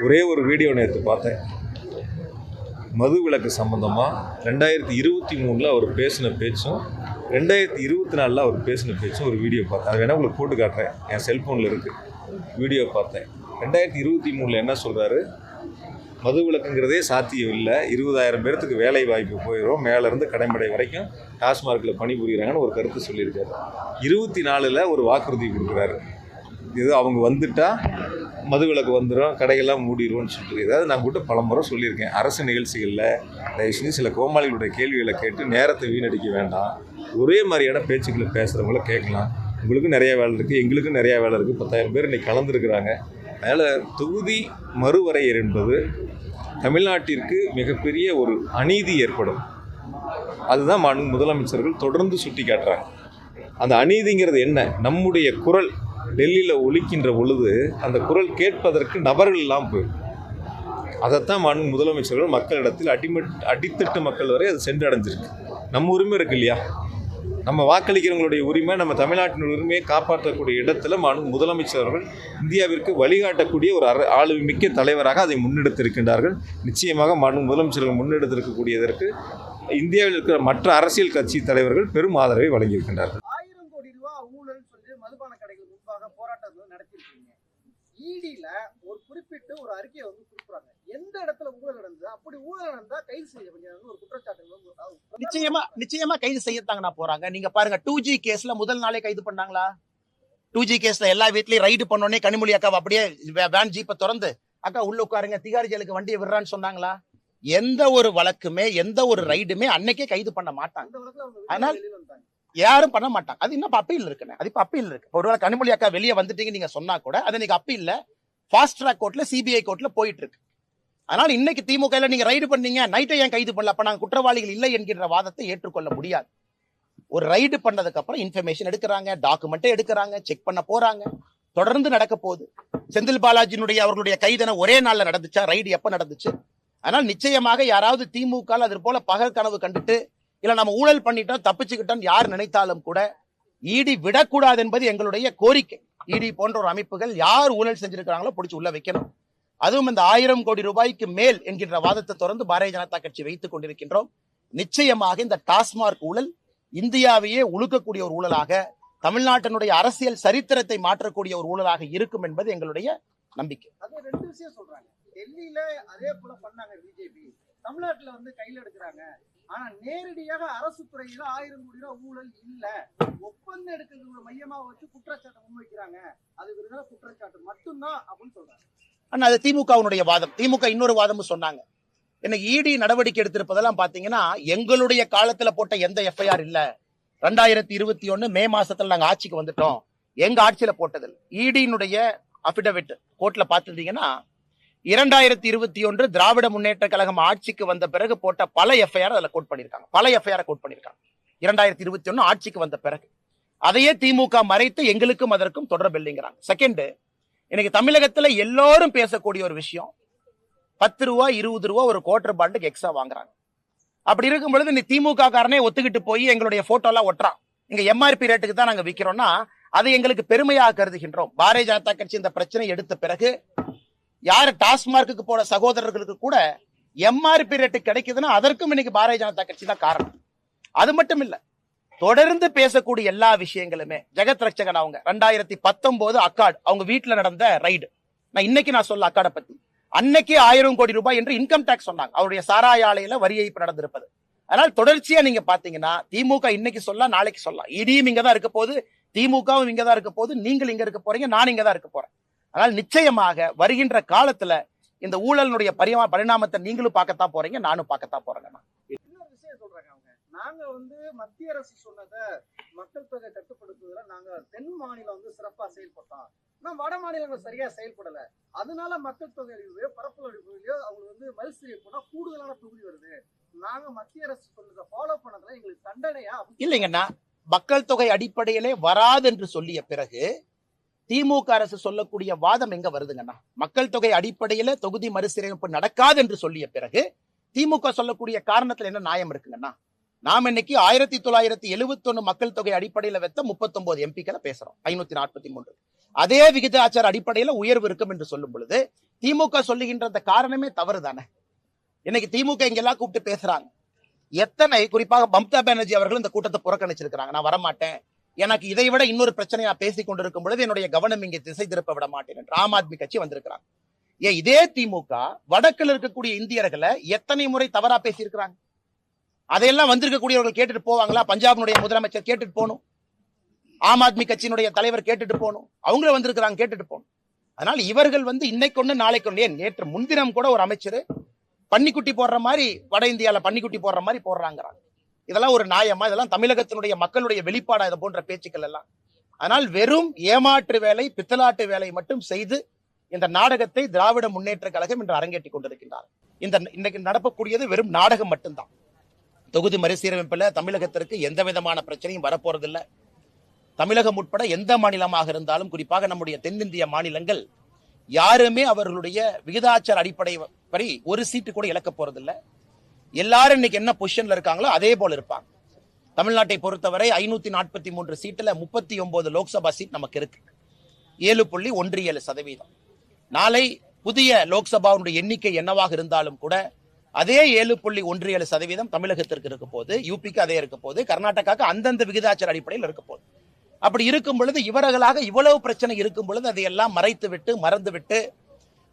ஒரே ஒரு வீடியோ நேற்று பார்த்தேன். மது விலக்கு சம்பந்தமாக 2023 அவர் பேசின பேச்சும் 2024 அவர் பேசின பேச்சும் ஒரு வீடியோ பார்த்தேன். அது வேணால் உங்களுக்கு போட்டு காட்டுறேன், என் செல்ஃபோனில் இருக்குது. வீடியோ பார்த்தேன். 2023 என்ன சொல்கிறாரு, மது விலக்குங்கிறதே சாத்தியம் இல்லை, 20,000 பேர்த்துக்கு வேலை வாய்ப்பு போயிடும், மேலேருந்து கடைமடை வரைக்கும் டாஸ்மார்க்கில் பணிபுரிகிறாங்கன்னு ஒரு கருத்து சொல்லியிருக்காரு. 24 ஒரு வாக்குறுதி கொடுக்குறாரு, இது அவங்க வந்துட்டால் மதுவிலக்கு வந்துடும், கடைகள்லாம் மூடிடுவோம்னு சொல்லிட்டு. ஏதாவது நான் கூட பல முறை சொல்லியிருக்கேன், அரசு நிகழ்ச்சிகளில் தயவுசெய்து சில கோமாளிகளுடைய கேள்விகளை கேட்டு நேரத்தை வீணடிக்க வேண்டாம். ஒரே மாதிரியான பேச்சுக்களை பேசுகிறவங்கள கேட்கலாம். உங்களுக்கும் நிறைய வேலை இருக்குது, எங்களுக்கும் நிறையா வேலை இருக்குது. 10,000 பேர் இன்றைக்கி கலந்துருக்கிறாங்க. அதனால் தொகுதி மறுவரையறை என்பது தமிழ்நாட்டிற்கு மிகப்பெரிய ஒரு அநீதி ஏற்படும். அதுதான் முதலமைச்சர்கள் தொடர்ந்து சுட்டி காட்டுறாங்க. அந்த அநீதிங்கிறது என்ன? நம்முடைய குரல் டெல்லியில் ஒலிக்கின்ற பொழுது அந்த குரல் கேட்பதற்கு நபர்கள் இல்லாமல் போயிடும். அதைத்தான் முதலமைச்சர்கள் மக்களிடத்தில் அடித்தட்டு மக்கள் வரை அது சென்றடைஞ்சிருக்கு. நம்ம உரிமை இருக்கு இல்லையா, நம்ம வாக்களிக்கிறவங்களுடைய உரிமை, நம்ம தமிழ்நாட்டின் உரிமையை காப்பாற்றக்கூடிய இடத்துல முதலமைச்சர்கள் இந்தியாவிற்கு வழிகாட்டக்கூடிய ஒரு ஆளுமிக்க தலைவராக அதை முன்னெடுத்திருக்கின்றார்கள். நிச்சயமாக முதலமைச்சர்கள் முன்னெடுத்திருக்கக்கூடியதற்கு இந்தியாவில் இருக்கிற மற்ற அரசியல் கட்சி தலைவர்கள் பெரும் ஆதரவை வழங்கியிருக்கின்றார்கள். 1000 கோடி ரூபாய் ஊழல் சொல்லி மதுபான கடைகள் முன்பாக போராட்டம் நடத்திருக்கீங்க. ஈடில ஒரு குறிப்பிட்டு ஒரு அறிக்கையை கொடுக்குறாங்க, எந்த இடத்துல ஊழல் நடந்தது, அப்படி ஊழல் நடந்தா கைது செய்ய ஒரு குற்றச்சாட்டு நிச்சயமா கைது செய்யத்தாங்கண்ணா போறாங்க. நீங்க பாருங்க, 2G கேஸ்ல முதல் நாளே கைது பண்ணாங்களா? 2G கேஸ்ல எல்லா வீட்லயும் ரைடு பண்ணோடனே கனிமொழி அக்காவை அப்படியே வேன் ஜீப்பை திறந்து அக்கா உள்ள உட்காருங்க, திகாரி ஜெயிலுக்கு வண்டியை விடுறான்னு சொன்னாங்களா? எந்த ஒரு வழக்குமே எந்த ஒரு ரைடுமே அன்னைக்கே கைது பண்ண மாட்டாங்க. அதனால யாரும் பண்ண மாட்டாங்க. அது இன்னும் அப்பீல் இருக்குண்ணே, அது இப்ப அப்பீல் இருக்கு. ஒருவேளை கனிமொழி அக்கா வெளியே வந்துட்டீங்க நீங்க சொன்னா கூட அது இன்னைக்கு அப்பீல்ல ஃபாஸ்ட் ட்ராக் கோர்ட்ல சிபிஐ கோர்ட்ல போயிட்டு இருக்கு. அதனால இன்னைக்கு திமுக நீங்க ரைடு பண்ணீங்க, நைட்டை ஏன் கைது பண்ணல, அப்ப நாங்க குற்றவாளிகள் இல்லை என்கின்ற வாதத்தை ஏற்றுக்கொள்ள முடியாது. ஒரு ரைடு பண்ணதுக்கு அப்புறம் இன்ஃபர்மேஷன் எடுக்கிறாங்க, டாக்குமெண்ட்டை எடுக்கிறாங்க, செக் பண்ண போறாங்க, தொடர்ந்து நடக்க போகுது. செந்தில் பாலாஜியினுடைய அவர்களுடைய கைதனை ஒரே நாள்ல நடந்துச்சா? ரைடு எப்ப நடந்துச்சு? அதனால நிச்சயமாக யாராவது திமுக அது போல பகல் கனவு கண்டுட்டு இல்ல நம்ம ஊழல் பண்ணிட்டோம் தப்பிச்சுக்கிட்டோம் யார் நினைத்தாலும் கூட ஈடி விடக்கூடாது என்பது எங்களுடைய கோரிக்கை. ஈடி போன்ற ஒரு அமைப்புகள் யார் ஊழல் செஞ்சிருக்கிறாங்களோ பிடிச்சு உள்ள வைக்கணும். அதுவும் இந்த 1000 கோடி ரூபாய்க்கு மேல் என்கின்ற வாதத்தை தொடர்ந்து பாரதிய ஜனதா கட்சி வைத்துக் கொண்டிருக்கின்றோம். நிச்சயமாக இந்த டாஸ்மார்க் ஊழல் இந்தியாவையே உழுக்கக்கூடிய ஒரு ஊழலாக, தமிழ்நாட்டினுடைய அரசியல் சரித்திரத்தை மாற்றக்கூடிய ஒரு ஊழலாக இருக்கும் என்பது எங்களுடைய நம்பிக்கை. அது ரெண்டு விஷயம் சொல்றாங்க. டெல்லியில அதே போல பண்ணாங்க பிஜேபி, தமிழ்நாட்டுல கையில எடுக்கிறாங்க. ஆனா நேரடியாக அரசு துறையில 1000 கோடி ரூபாய் ஊழல் இல்ல, ஒப்பந்தம் எடுக்கிறது மையமா வச்சு குற்றச்சாட்டை முன்வைக்கிறாங்க, அது விருதான குற்றச்சாட்டு மட்டும்தான் அப்படின்னு சொல்றாங்க. ஆனா அது திமுகவுடைய வாதம். திமுக இன்னொரு வாதமும் சொன்னாங்க. எனக்கு ஈடி நடவடிக்கை எடுத்திருப்பதெல்லாம் பாத்தீங்கன்னா எங்களுடைய காலத்துல போட்ட எந்த எஃப்ஐஆர் இல்ல, 2021 மே மாசத்துல நாங்க ஆட்சிக்கு வந்துட்டோம், எங்க ஆட்சியில போட்டது. ஈடியினுடைய அபிடவிட் கோர்ட்ல பாத்துட்டீங்கன்னா 2021 திராவிட முன்னேற்ற கழகம் ஆட்சிக்கு வந்த பிறகு போட்ட பல எஃப்ஐஆர் அதுல கோட் பண்ணிருக்காங்க. பல எஃப்ஐஆர் கோட் பண்ணிருக்காங்க 2021 ஆட்சிக்கு வந்த பிறகு. அதையே திமுக மறைத்து எங்களுக்கும் அதற்கும் தொடர்பு இல்லைங்கிறாங்க. செகண்ட், இன்னைக்கு தமிழகத்துல எல்லாரும் பேசக்கூடிய ஒரு விஷயம், 10 ரூபா 20 ரூபா ஒரு குவார்டர் பாண்டுக்கு எக்ஸ்ட்ரா வாங்குறாங்க. அப்படி இருக்கும் பொழுது நீ திமுக காரனே ஒத்துக்கிட்டு போய் எங்களுடைய போட்டோ எல்லாம் ஒட்டுறான், இங்க எம்ஆர்பி ரேட்டுக்கு தான் நாங்க விற்கிறோம்னா அதை எங்களுக்கு பெருமையாக கருதுகின்றோம். பாரதிய ஜனதா கட்சி இந்த பிரச்சனை எடுத்த பிறகு யாரு டாஸ்மார்க்கு போன சகோதரர்களுக்கு கூட எம்ஆர்பி ரேட்டு கிடைக்குதுன்னா அதற்கும் இன்னைக்கு பாரதிய ஜனதா கட்சி தான் காரணம். அது மட்டும் இல்ல, தொடர்ந்து பேசக்கூடிய எல்லா விஷயங்களுமே ஜெகத் ரட்சகன் அவங்க 2019 அக்காட் அவங்க வீட்டுல நடந்த ரைடு, நான் சொல்ல அக்காட பத்தி, அன்னைக்கு 1000 கோடி ரூபாய் என்று இன்கம் டாக்ஸ் சொன்னாங்க. அவருடைய சாராய ஆலையில வரி ஏய்ப்பு நடந்திருப்பது. அதனால் தொடர்ச்சியா நீங்க பாத்தீங்கன்னா திமுக இன்னைக்கு சொல்ல நாளைக்கு சொல்லலாம், இடியும் இங்கதான் இருக்க போது, திமுகவும் இங்கதான் இருக்க போது, நீங்கள் இங்க இருக்க போறீங்க, நான் இங்கதான் இருக்க போறேன். ஆனால் நிச்சயமாக வருகின்ற காலத்துல இந்த ஊழலுடைய பரிணாமத்தை நீங்களும் பார்க்கத்தான் போறீங்க, நானும் பார்க்கத்தான் போறேங்க. இன்னொரு விஷயம் சொல்றாங்க அவங்க, நாங்க மத்திய அரசு சொன்னதை மக்கள் தொகை கட்டுப்படுத்துவதில் நாங்க தென் மாநிலம் சிறப்பா செயல்பட்டோம், ஆனா வட மாநிலங்கள் சரியா செயல்படல, அதனால மக்கள் தொகை அழிவு பரப்பு அழிவுலையோ அவங்க மறுசீர் போனா கூடுதலான தொகுதி வருது, நாங்க மத்திய அரசு சொன்னதை ஃபாலோ பண்ணதுல எங்களுக்கு தண்டனையா இல்லைங்கன்னா மக்கள் தொகை அடிப்படையிலே வராது என்று சொல்லிய பிறகு திமுக அரசு சொல்லக்கூடிய வாதம் எங்க வருதுங்கன்னா, மக்கள் தொகை அடிப்படையில தொகுதி மறுசீரமைப்பு நடக்காது என்று சொல்லிய பிறகு திமுக சொல்லக்கூடிய காரணத்துல என்ன நியாயம் இருக்குங்கன்னா, நாம் இன்னைக்கு 1971 மக்கள் தொகை அடிப்படையில வைத்த 39 எம்பிக்களை பேசுறோம், 543. அதே விகிதாச்சார அடிப்படையில உயர்வு இருக்கும் என்று சொல்லும் பொழுது திமுக சொல்லுகின்ற அந்த காரணமே தவறு தானே. இன்னைக்கு திமுக இங்கெல்லாம் கூப்பிட்டு பேசுறாங்க. எத்தனை, குறிப்பாக மம்தா பானர்ஜி அவர்கள் இந்த கூட்டத்தை புறக்கணிச்சிருக்கிறாங்க. நான் வரமாட்டேன், எனக்கு இதை விட இன்னொரு பிரச்சனையா பேசிக் கொண்டிருக்கும் பொழுது என்னுடைய கவனம் இங்கே திசை திருப்ப விட மாட்டேன் என்று ஆம் ஆத்மி கட்சி வந்திருக்கிறாங்க. ஏன் இதே திமுக வடக்கில் இருக்கக்கூடிய இந்தியர்களை எத்தனை முறை தவறா பேசியிருக்கிறாங்க. அதையெல்லாம் வந்திருக்கக்கூடியவர்கள் கேட்டுட்டு போவாங்களா? பஞ்சாபினுடைய முதலமைச்சர் கேட்டுட்டு போகணும், ஆம் ஆத்மி கட்சியினுடைய தலைவர் கேட்டுட்டு போகணும், அவங்கள வந்திருக்கிறாங்க கேட்டுட்டு போகணும். அதனால இவர்கள் இன்னைக்கு ஒண்ணு நாளைக்கு ஒண்ணு, ஏன் நேற்று முன்தினம் கூட ஒரு அமைச்சர் பன்னிக்குட்டி போடுற மாதிரி வட இந்தியால பன்னிக்குட்டி போடுற மாதிரி போடுறாங்கிறாங்க. இதெல்லாம் ஒரு நியாயமா? இதெல்லாம் தமிழகத்தினுடைய மக்களுடைய வெளிப்பாடா இது போன்ற பேச்சுக்கள் எல்லாம்? ஆனால் வெறும் ஏமாற்று வேலை, பித்தலாட்டு வேலை மட்டும் செய்து இந்த நாடகத்தை திராவிட முன்னேற்ற கழகம் இன்று அரங்கேற்றி கொண்டிருக்கின்றார். இன்னைக்கு நடக்கக்கூடியது வெறும் நாடகம் மட்டும்தான். தொகுதி மறுசீரமைப்புல தமிழகத்திற்கு எந்த விதமான பிரச்சனையும் வரப்போறதில்லை. தமிழகம் உட்பட எந்த மாநிலமாக இருந்தாலும், குறிப்பாக நம்முடைய தென்னிந்திய மாநிலங்கள் யாருமே அவர்களுடைய விகிதாச்சார அடிப்படை படி ஒரு சீட்டு கூட இழக்க போறதில்லை. எல்லாரும் இன்னைக்கு என்ன பொசிஷன்ல இருக்காங்களோ அதே போல இருப்பாங்க. தமிழ்நாட்டை பொறுத்தவரை 543 சீட்டுல 39 லோக்சபா சீட் நமக்கு இருக்கு. 7.17%. நாளை புதிய லோக்சபாவுடைய எண்ணிக்கை என்னவாக இருந்தாலும் கூட அதே 7.17% தமிழகத்திற்கு இருக்க போது, யூபிக்கு அதே இருக்க போது, கர்நாடகாவுக்கு அந்தந்த விகிதாச்சார அடிப்படையில் இருக்க போகுது. அப்படி இருக்கும் பொழுது இவர்களாக இவ்வளவு பிரச்சனை இருக்கும் பொழுது அதையெல்லாம் மறைத்து விட்டு மறந்து விட்டு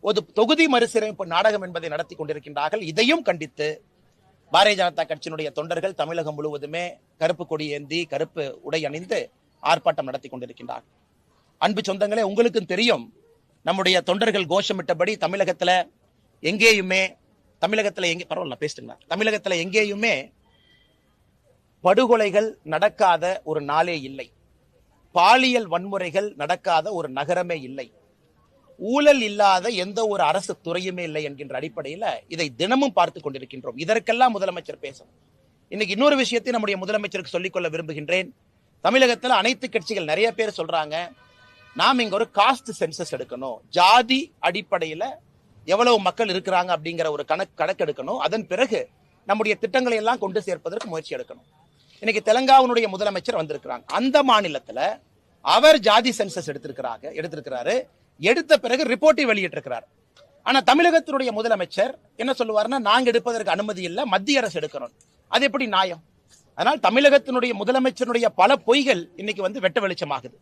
ஒரு தொகுதி மறுசீரமைப்பு நாடகம் என்பதை நடத்தி கொண்டிருக்கின்றார்கள். இதையும் கண்டித்து பாரதிய ஜனதா கட்சியினுடைய தொண்டர்கள் தமிழகம் முழுவதுமே கருப்பு கொடி ஏந்தி கருப்பு உடை அணிந்து ஆர்ப்பாட்டம் நடத்தி கொண்டிருக்கின்றார்கள். அன்பு சொந்தங்களே, உங்களுக்கும் தெரியும், நம்முடைய தொண்டர்கள் கோஷமிட்டபடி தமிழகத்துல எங்கேயுமே படுகொலைகள் நடக்காத ஒரு நாளே இல்லை, பாலியல் வன்முறைகள் நடக்காத ஒரு நகரமே இல்லை, ஊழல் இல்லாத எந்த ஒரு அரசு துறையுமே இல்லை என்கின்ற அடிப்படையில இதை தினமும் பார்த்து கொண்டிருக்கின்றோம். இதற்கெல்லாம் முதலமைச்சர் பேசணும். இன்னைக்கு இன்னொரு விஷயத்தை நம்முடைய முதலமைச்சருக்கு சொல்லிக்கொள்ள விரும்புகின்றேன். தமிழகத்துல அனைத்து கட்சிகள் நிறைய பேர் சொல்றாங்க, நாம் இங்க ஒரு காஸ்ட் சென்சஸ் எடுக்கணும், ஜாதி அடிப்படையில எவ்வளவு மக்கள் இருக்கிறாங்க அப்படிங்கிற ஒரு கணக்கு எடுக்கணும், அதன் பிறகு நம்முடைய திட்டங்களை எல்லாம் கொண்டு சேர்ப்பதற்கு முயற்சி எடுக்கணும். இன்னைக்கு தெலங்கானாவுடைய முதலமைச்சர் வந்திருக்கிறாங்க. அந்த மாநிலத்துல அவர் ஜாதி சென்சஸ் எடுத்திருக்கிறாரு. எடுத்த பிறகு ரிப்போர்ட்டை வெளியிட்டிருக்கிறார். ஆனா தமிழகத்தினுடைய முதலமைச்சர் என்ன சொல்லுவாருன்னா, நாங்க எடுப்பதற்கு அனுமதி இல்லை, மத்திய அரசு எடுக்கணும். அது எப்படி நியாயம்? அதனால் தமிழகத்தினுடைய முதலமைச்சருடைய பல பொய்கள் இன்னைக்கு வெட்ட வெளிச்சமாகுது.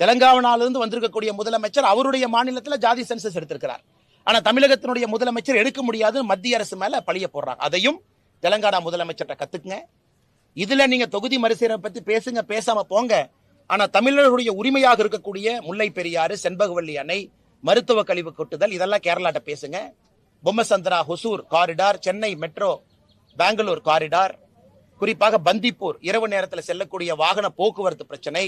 தெலங்கானாவிலிருந்து வந்திருக்கக்கூடிய முதலமைச்சர் அவருடைய மாநிலத்தில் ஜாதி சென்சஸ் எடுத்திருக்கிறார். ஆனா தமிழகத்தினுடைய முதலமைச்சர் எடுக்க முடியாது, மத்திய அரசு மேல பழிய போடுறாங்க. அதையும் தெலங்கானா முதலமைச்சர்கிட்ட கத்துக்குங்க. இதுல நீங்க தொகுதி மறுசீரமைப்பு பத்தி பேசுங்க, பேசாம போங்க. ஆனா தமிழர்களுடைய உரிமையாக இருக்கக்கூடிய முல்லை பெரியாறு, செண்பகவல்லி அணை, மருத்துவ கழிவு கொட்டுதல், இதெல்லாம் கேரளாட்ட பேசுங்க. Bommasandra Hosur corridor, Chennai metro Bengaluru corridor, குறிப்பாக பந்திப்பூர் இரவு நேரத்தில் செல்லக்கூடிய வாகன போக்குவரத்து பிரச்சனை,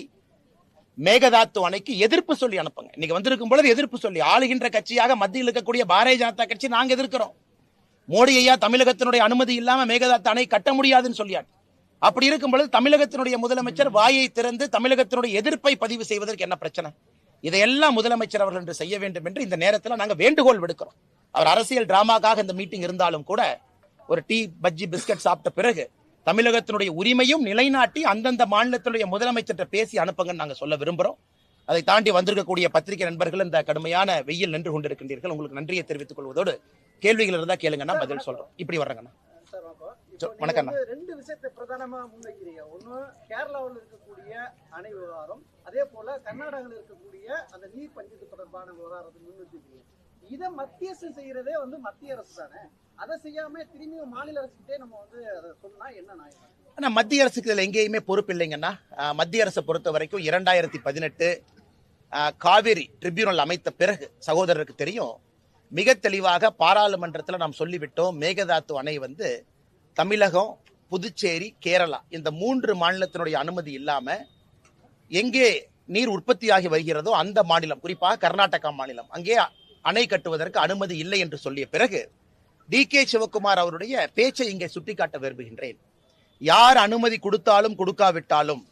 மேகதாத்து அணைக்கு எதிர்ப்பு சொல்லி அனுப்புங்க. இன்னைக்கு வந்திருக்கும் பொழுது எதிர்ப்பு சொல்லி, ஆளுகின்ற கட்சியாக மத்தியில் இருக்கக்கூடிய பாரதிய ஜனதா கட்சி நாங்க எதிர்க்கிறோம். மோடி ஐயா தமிழகத்தினுடைய அனுமதி இல்லாம மேகதாத்து அணை கட்ட முடியாதுன்னு சொல்லியாட்டு. அப்படி இருக்கும் பொழுது தமிழகத்தினுடைய முதலமைச்சர் வாயை திறந்து தமிழகத்தினுடைய எதிர்ப்பை பதிவு செய்வதற்கு என்ன பிரச்சனை? இதையெல்லாம் முதலமைச்சர் அவர்கள் என்று செய்ய வேண்டும் என்று இந்த நேரத்தில் நாங்க வேண்டுகோள் விடுக்கிறோம். அவர் அரசியல் டிராமாக்காக இந்த மீட்டிங் இருந்தாலும் கூட ஒரு டீ பஜ்ஜி பிஸ்கட் சாப்பிட்ட பிறகு தமிழகத்தினுடைய உரிமையும் நிலைநாட்டி அந்தந்த மாநிலத்தினுடைய முதலமைச்சர்கிட்ட பேசி அனுப்புங்கன்னு நாங்க சொல்ல விரும்புறோம். அதை தாண்டி வந்திருக்கக்கூடிய பத்திரிகை நண்பர்கள் இந்த கடுமையான வெயில் நின்று கொண்டிருக்கின்றீர்கள், உங்களுக்கு நன்றியை தெரிவித்துக் கொள்வதோடு கேள்விகள் இருந்தா கேளுங்கன்னா பதில் சொல்றோம். இப்படி வர்றங்கண்ணா. வணக்கம். ரெண்டு விஷயத்தை பிரதானமா முன்வைக்கிறீங்க. ஒண்ணு கேரளாவில் இருக்கக்கூடிய அணை விவகாரம், அதே போல கர்நாடகாவில் இருக்கக்கூடிய அந்த நீர் பங்கீடு தொடர்பான விவகாரத்தை முன்வைக்கிறீங்க. இதை மத்திய அரசு செய்யறதே மத்திய அரசு தானே. அதை செய்யாம திரும்பியும் மாநில அரசுகிட்டே நம்ம அதை சொன்னா என்ன நியாயம்? ஆனா மத்திய அரசுக்கு இதுல எங்கேயுமே பொறுப்பு இல்லைங்கன்னா. மத்திய அரசை பொறுத்த வரைக்கும் 2018 காவிரி ட்ரிபியூனல் அமைத்த பிறகு சகோதரருக்கு தெரியும், மிக தெளிவாக பாராளுமன்றத்தில் நாம் சொல்லிவிட்டோம், மேகதாத்து அணை தமிழகம், புதுச்சேரி, கேரளா இந்த 3 மாநிலத்தினுடைய அனுமதி இல்லாம எங்கே நீர் உற்பத்தியாகி வருகிறதோ அந்த மாநிலம், குறிப்பாக கர்நாடகா மாநிலம், அங்கே அணை கட்டுவதற்கு அனுமதி இல்லை என்று சொல்லிய பிறகு டி.கே. சிவகுமார் அவருடைய பேச்சை இங்கே சுட்டிக்காட்ட விரும்புகின்றேன். யார் அனுமதி கொடுத்தாலும் கொடுக்காவிட்டாலும்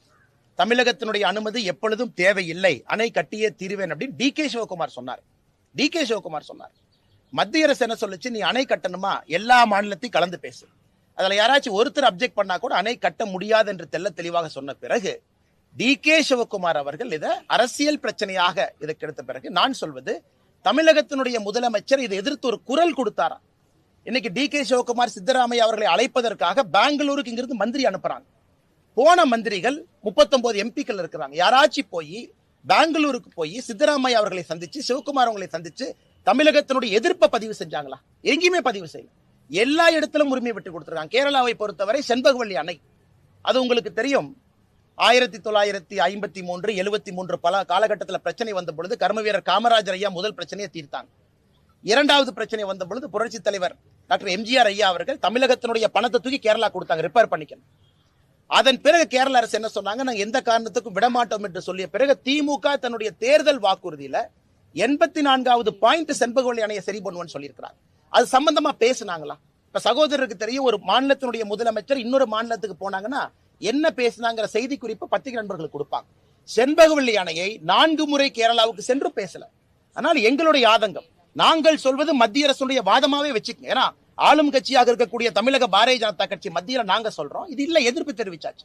தமிழகத்தினுடைய அனுமதி எப்பொழுதும் தேவையில்லை, அணை கட்டியே தீர்வேன் அப்படின்னு டி.கே. சிவகுமார் சொன்னார். மத்திய அரசு என்ன சொல்லுச்சு, நீ அணை கட்டணுமா எல்லா மாநிலத்தையும் கலந்து பேசு, அதுல யாராச்சும் ஒருத்தர் அப்ஜெக்ட் பண்ணா கூட அணை கட்ட முடியாது என்று தெல்ல தெளிவாக சொன்ன பிறகு டி.கே. சிவகுமார் அவர்கள் இதை அரசியல் பிரச்சனையாக இதற்கு எடுத்த பிறகு நான் சொல்வது, தமிழகத்தினுடைய முதலமைச்சர் இதை எதிர்த்து ஒரு குரல் கொடுத்தாரா? இன்னைக்கு டி.கே. சிவகுமார் சித்தராமையா அவர்களை அழைப்பதற்காக பெங்களூருக்கு இங்கிருந்து மந்திரி அனுப்புறாங்க. போன மந்திரிகள் 39 எம்பிக்கள் இருக்கிறாங்க. யாராச்சும் போய் பெங்களூருக்கு போய் சித்தராமையா அவர்களை சந்திச்சு, சிவகுமார் அவர்களை சந்திச்சு தமிழகத்தினுடைய எதிர்ப்பை பதிவு செஞ்சாங்களா? எங்கேயுமே பதிவு செய்யல. எல்லா இடத்திலும் உரிமை விட்டு கொடுத்திருக்காங்க. கேரளாவை பொறுத்தவரை செண்பகவல்லி அணை, அது உங்களுக்கு தெரியும், 1953, 73 பல காலகட்டத்தில் பிரச்சனை வந்த பொழுது கர்ம வீரர் காமராஜர் ஐயா முதல் பிரச்சனையை தீர்த்தாங்க. இரண்டாவது பிரச்சனை வந்த பொழுது புரட்சி தலைவர் டாக்டர் எம்ஜிஆர் ஐயா அவர்கள் தமிழகத்தினுடைய பணத்தை தூக்கி கேரளா கொடுத்தாங்க, ரிப்பேர் பண்ணிக்கணும். அதன் பிறகு கேரள அரசு என்ன சொன்னாங்க, நாங்க எந்த காரணத்துக்கும் விடமாட்டோம் என்று சொல்லிய பிறகு திமுக தன்னுடைய தேர்தல் வாக்குறுதியில 84வது பாயிண்ட் செண்பகவல்லி அணையை சரி பண்ணுவோம்னு சொல்லியிருக்கிறாங்க. அது சம்பந்தமா பேசினாங்களா? இப்ப சகோதரருக்கு தெரியும், ஒரு மாநிலத்தினுடைய முதலமைச்சர் இன்னொரு மாநிலத்துக்கு போனாங்கன்னா என்ன பேசினாங்கிற செய்தி குறிப்பு பத்திரிகை நண்பர்களுக்கு கொடுப்பாங்க. செண்பகவல்லி அணையை 4 முறை கேரளாவுக்கு சென்று பேசல. ஆனால் எங்களுடைய ஆதங்கம், நாங்கள் சொல்வது மத்திய அரசுடைய வாதமாவே வச்சுக்கோங்க. ஏன்னா ஆளும் கட்சியாக இருக்கக்கூடிய தமிழக பாரதிய ஜனதா கட்சி மத்தியில நாங்க சொல்றோம், இது இல்ல எதிர்ப்பு தெரிவிச்சாச்சு.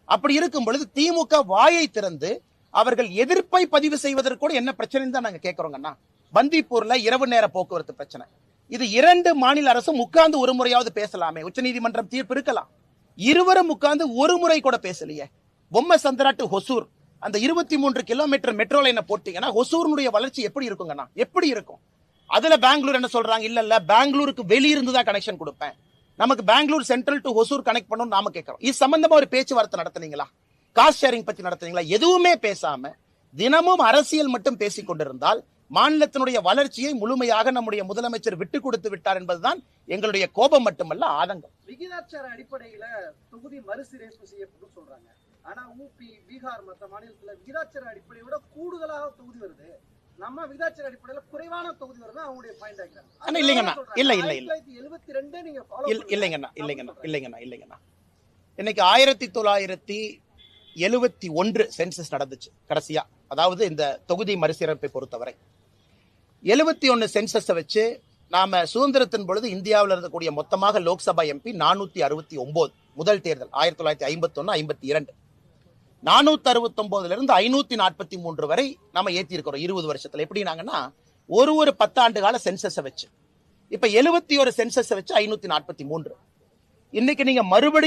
அப்படி இருக்கும் பொழுது திமுக வாயை திறந்து அவர்கள் எதிர்ப்பை பதிவு செய்வதற்கு என்ன பிரச்சனைன்னு தான் நாங்க கேட்கிறோங்கண்ணா. பந்திப்பூர்ல இரவு நேர போக்குவரத்து பிரச்சனை, இது 2 மாநில அரசும் உட்கார்ந்து ஒரு முறையாவது பேசலாமே. உச்சநீதிமன்றம் தீர்ப்பு இருக்கலாம், இருவரும் உட்கார்ந்து ஒரு முறை கூட பேசலையே. பொம்மை சந்திரா டு ஹொசூர் அந்த 23 கிலோமீட்டர் மெட்ரோ லைனை போட்டீங்கன்னா ஹொசூருடைய வளர்ச்சி எப்படி இருக்குங்கண்ணா? எப்படி இருக்கும்? அதுல பெங்களூர் என்ன சொல்றாங்க, இல்ல பெங்களூருக்கு வெளியிருந்து தான் கனெக்ஷன் கொடுப்பேன், நமக்கு Bengaluru central to Hosur connect பண்ணணும் நாம கேட்கிறோம். இது சம்பந்தமா ஒரு பேச்சுவார்த்தை நடத்துனீங்களா? காஸ்ட் ஷேரிங் பத்தி நடத்துனீங்களா? எதுவுமே பேசாம தினமும் அரசியல் மட்டும் பேசிக் கொண்டிருந்தால் மாநிலத்தினுடைய வளர்ச்சியை முழுமையாக நம்முடைய முதலமைச்சர் விட்டு கொடுத்து விட்டார் என்பதுதான் எங்களுடைய கோபம் மட்டுமல்ல, ஆதங்கம். விகிதாச்சார அடிப்படையில தொகுதி மறுசீரமைப்பு செய்யப்படும் சொல்றாங்க. ஆனா ஊபி, பீகார் மற்ற மாநிலத்துல விகிதாச்சார அடிப்படையை விட கூடுதலாக தொகுதி வருது, நம்ம விகிதாச்சார அடிப்படையில குறைவான தொகுதி வருது அவங்களுடைய பாயிண்ட் ஆகிறாங்க. இல்லைங்கண்ணா, இல்ல 1972 நீங்க ஃபாலோ இல்லைங்கண்ணா. இன்னைக்கு 1971 சென்சஸ் நடந்துச்சு கடைசியா, அதாவது இந்த தொகுதி மறுசீரமைப்பை பொறுத்தவரை 71 சென்சஸை வச்சு நாம சுதந்திரத்தின் பொழுது இந்தியாவில் இருக்கக்கூடிய மொத்தமாக லோக்சபா எம்பி 469. முதல் தேர்தல் 1951-52 469 இருந்து 543 வரை நம்ம ஏத்தி இருக்கிறோம் 20 வருஷத்துல. எப்படினாங்கன்னா ஒரு 10 ஆண்டு கால சென்சஸை வச்சு, இப்ப 71 சென்சஸை வச்சு 543. இன்னைக்கு நீங்க மறுபடியும்